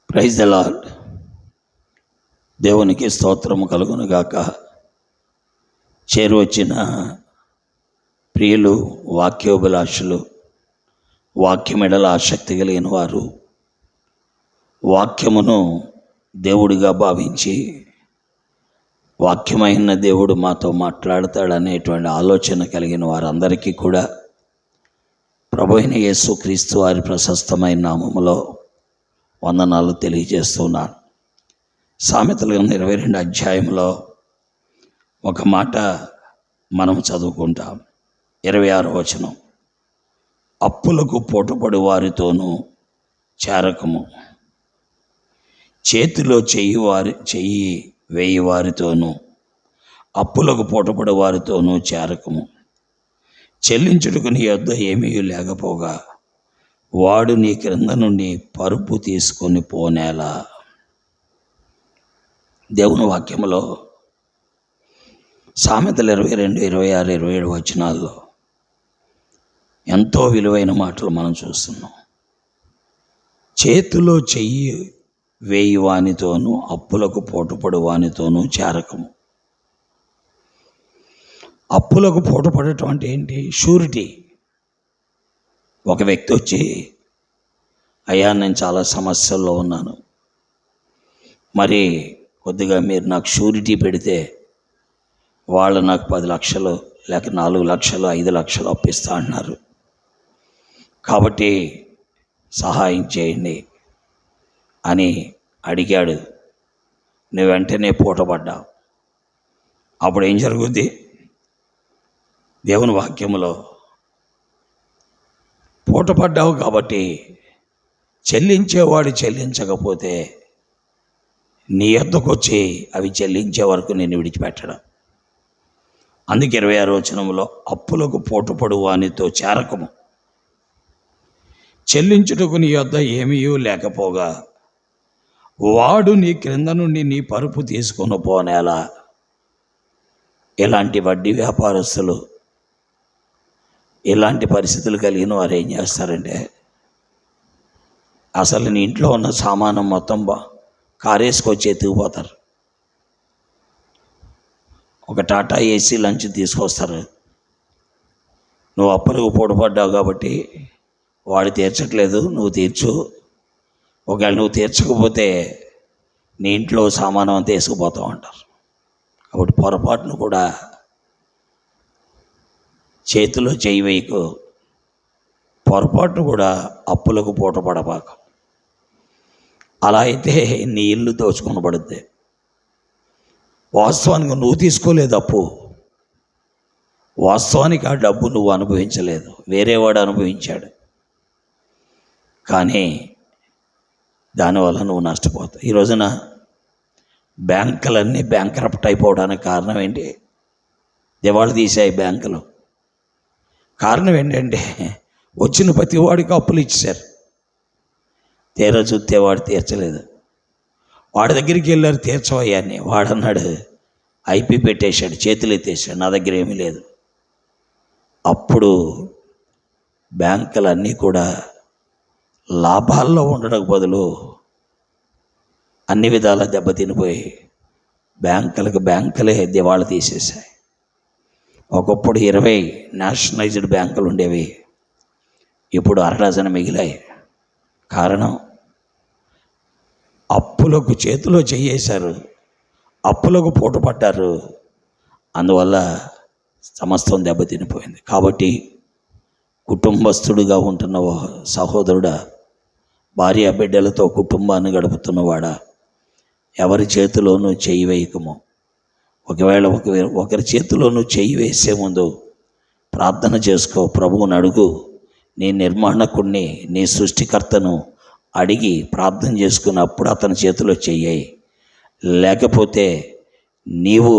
Praise the lord. దేవునికి స్తోత్రము కలుగును గాక. చేరువచ్చిన ప్రియులు, వాక్యోభిలాషులు, వాక్యమెడల ఆసక్తి కలిగిన వారు, వాక్యమును దేవుడిగా భావించి వాక్యమైన దేవుడు మాతో మాట్లాడతాడనేటువంటి ఆలోచన కలిగిన వారందరికీ కూడా ప్రభు అయిన యేసుక్రీస్తు వారి ప్రశస్తమైన నామములో వందనాలు తెలియజేస్తున్నాను. సామెతల 22 అధ్యాయంలో ఒక మాట మనం చదువుకుంటాం. 26వ వచనం, అప్పులకు పోటుపడి వారితోనూ చేరకము, చేతిలో చెయ్యి వేయి వారితోనూ, అప్పులకు పోటుపడి వారితోనూ చేరకము. చెల్లించుటకు నీ యొద్ద ఏమీ లేకపోగా వాడు నీ క్రింద నుండి పరుపు తీసుకొని పోనేలా. దేవుని వాక్యములో సామెతలు 22, 26, 27 వచనాల్లో ఎంతో విలువైన మాటలు మనం చూస్తున్నాం. చేతిలో చెయ్యి వేయి వానితోనూ, అప్పులకు పోటుపడు వానితోనూ చేరకము. అప్పులకు పోటుపడటం అంటే ఏంటి? షూరిటీ. ఒక వ్యక్తి వచ్చి, అయ్యా నేను చాలా సమస్యల్లో ఉన్నాను, మరి కొద్దిగా మీరు నాకు షూరిటీ పెడితే వాళ్ళు నాకు 10 లక్షలు లేక 4 లక్షలు 5 లక్షలు అప్పిస్తా అన్నారు, కాబట్టి సహాయం చేయండి అని అడిగాడు. నువ్వు వెంటనే పూటపడ్డావు. అప్పుడు ఏం జరుగుద్ది? దేవుని వాక్యములో పూటపడ్డావు కాబట్టి చెల్లించేవాడు చెల్లించకపోతే నీ యొద్దకు వచ్చి అవి చెల్లించే వరకు నేను విడిచిపెట్టడం. అందుకే 26వ వచనంలో అప్పులకు పోటుపడు వానితో చేరకము, చెల్లించుటకు నీ యొద్ద ఏమీ లేకపోగా వాడు నీ క్రింద నుండి నీ పరుపు తీసుకొని పోనేలా. ఇలాంటి వడ్డీ వ్యాపారస్తులు, ఇలాంటి పరిస్థితులు కలిగిన వారు ఏం చేస్తారంటే, అసలు నీ ఇంట్లో ఉన్న సామానం మొత్తం కారేసుకొచ్చి ఎత్తుకుపోతారు. ఒక టాటా ఏసీ లంచ్ తీసుకొస్తారు. నువ్వు అప్పులకు పోటుపడ్డావు కాబట్టి వాడు తీర్చట్లేదు, నువ్వు తీర్చు, ఒకవేళ నువ్వు తీర్చకపోతే నీ ఇంట్లో సామానం అంతా వేసుకుపోతావు అంటారు. కాబట్టి పొరపాటును కూడా చేతిలో చేయి వేయకు, పొరపాటును కూడా అప్పులకు పూటపడబాక. అలా అయితే నీ ఇల్లు దోచుకొని పడుద్ది. వాస్తవానికి నువ్వు తీసుకోలేదు అప్పు, వాస్తవానికి ఆ డబ్బు నువ్వు అనుభవించలేదు, వేరేవాడు అనుభవించాడు, కానీ దానివల్ల నువ్వు నష్టపోతావు. ఈ రోజున బ్యాంకులన్నీ బ్యాంక్రప్ట్ అయిపోవడానికి కారణం ఏంటి? దివాళా తీసాయి బ్యాంకులు. కారణం ఏంటంటే వచ్చిన ప్రతి వాడికి అప్పులు ఇచ్చారు. తీరా చూస్తే వాడు తీర్చలేదు. వాడి దగ్గరికి వెళ్ళారు, తీర్చవయ్యా అని. వాడన్నాడు, ఐపీ పెట్టేశాడు, చేతులు ఎత్తేసాడు, నా దగ్గర ఏమీ లేదు. అప్పుడు బ్యాంకులన్నీ కూడా లాభాల్లో ఉండడం బదులు అన్ని విధాలా దెబ్బతినిపోయి బ్యాంకులే దివాళా తీసేశాయి. ఒకప్పుడు 20 నేషనలైజ్డ్ బ్యాంకులు ఉండేవి, ఇప్పుడు 1 డజన్ మిగిలాయి. కారణం, అప్పులకు చేతిలో చేయేశారు, అప్పులకు పోటుపడ్డారు, అందువల్ల సమస్తం దెబ్బతినిపోయింది. కాబట్టి కుటుంబస్తుడిగా ఉంటున్న సహోదరుడా, భార్య బిడ్డలతో కుటుంబాన్ని గడుపుతున్నవాడా, ఎవరి చేతిలోనూ చెయ్యి వేయకము. ఒకవేళ ఒకరి చేతిలోనూ చెయ్యి వేసే ముందు ప్రార్థన చేసుకో, ప్రభువుని అడుగు. నీ నిర్మాణకుడిని, నీ సృష్టికర్తను అడిగి ప్రార్థన చేసుకున్నప్పుడు అతని చేతిలో చెయ్యి. లేకపోతే నీవు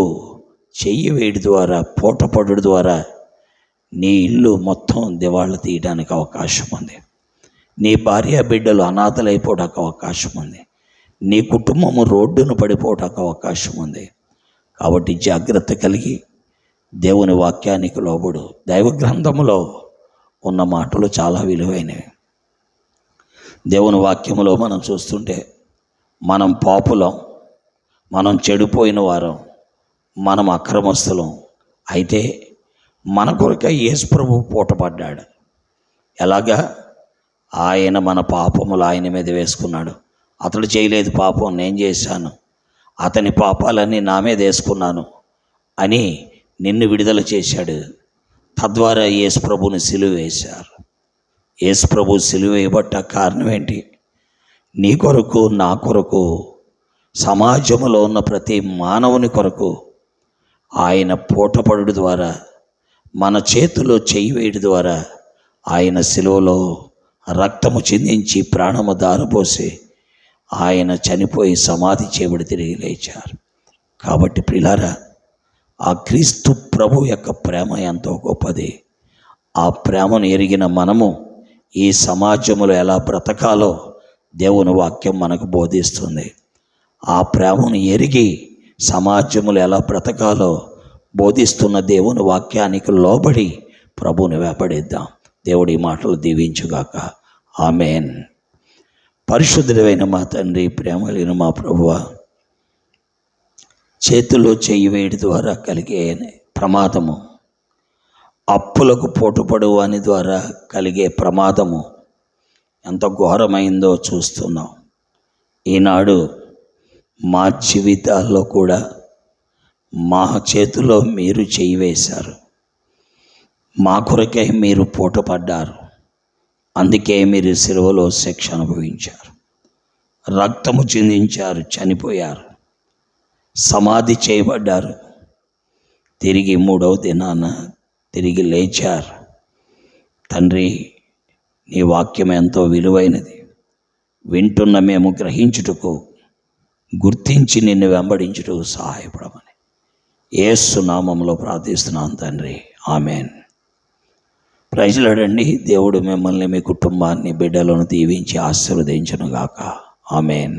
చెయ్యి వేయడం ద్వారా, పూటపడు ద్వారా నీ ఇల్లు మొత్తం దివాళా తీయడానికి అవకాశం ఉంది. నీ భార్య బిడ్డలు అనాథలైపోవడానికి అవకాశం ఉంది. నీ కుటుంబము రోడ్డును పడిపోవడానికి అవకాశం ఉంది. కాబట్టి జాగ్రత్త కలిగి దేవుని వాక్యానికి లోబడు. దైవ గ్రంథములో ఉన్న మాటలు చాలా విలువైనవి. దేవుని వాక్యములో మనం చూస్తుంటే మనం పాపులం, మనం చెడిపోయిన వారం, మనం అక్రమస్తులం. అయితే మన కొరకై యేసు ప్రభువు పూటపడ్డాడు. ఎలాగా? ఆయన మన పాపములు ఆయన మీద వేసుకున్నాడు. అతడు చేయలేదు పాపం, నేను చేశాను, అతని పాపాలన్నీ నా మీద వేసుకున్నాను అని నిన్ను విడుదల చేశాడు. తద్వారా యేసు ప్రభువుని సిలువ వేశారు. యేసు ప్రభువు సిలువ వేయబట్ట కారణం ఏంటి? నీ కొరకు, నా కొరకు, సమాజంలో ఉన్న ప్రతి మానవుని కొరకు ఆయన పూటపడుడు ద్వారా, మన చేతిలో చేయి వేయడం ద్వారా ఆయన సిలువలో రక్తము చిందించి ప్రాణము దారపోసి ఆయన చనిపోయి సమాధి చేయబడి తిరిగి లేచారు. కాబట్టి ప్రియులారా, ఆ క్రీస్తు ప్రభు యొక్క ప్రేమ ఎంతో గొప్పది. ఆ ప్రేమను ఎరిగిన మనము ఈ సమాజంలో ఎలా బ్రతకాలో దేవుని వాక్యం మనకు బోధిస్తుంది. ఆ ప్రేమను ఎరిగి సమాజంలో ఎలా బ్రతకాలో బోధిస్తున్న దేవుని వాక్యానికి లోబడి ప్రభువుని వెంబడిద్దాం. దేవుడి మాటలు దీవించుగాక. ఆమేన్. పరిశుద్ధుడైన మా తండ్రి, ప్రేమ లేని మా ప్రభువా, చేతిలో చెయ్యి వేయడం ద్వారా కలిగే ప్రమాదము, అప్పులకు పోటుపడు అని ద్వారా కలిగే ప్రమాదము ఎంత ఘోరమైందో చూస్తున్నాం. ఈనాడు మా జీవితాల్లో కూడా మా చేతిలో మీరు చెయ్యి వేశారు. మా కొరకై మీరు పూటపడ్డారు. అందుకే మీరు సిలువలో శిక్ష అనుభవించారు, రక్తము చిందించారు, చనిపోయారు, సమాధి చేయబడ్డారు, తిరిగి 3వ దినాన తిరిగి లేచారు. తండ్రి, నీ వాక్యం ఎంతో విలువైనది. వింటున్న మేము గ్రహించుటకు, గుర్తించి నిన్ను వెంబడించుటకు సహాయపడమని యేసు నామములో ప్రార్థిస్తున్నాను తండ్రి. ఆమేన్. ప్రైజ్లాడండి. దేవుడు మిమ్మల్ని, మీ కుటుంబాన్ని, బిడ్డలను దీవించి ఆశీర్వదించును గాక. ఆమేన్.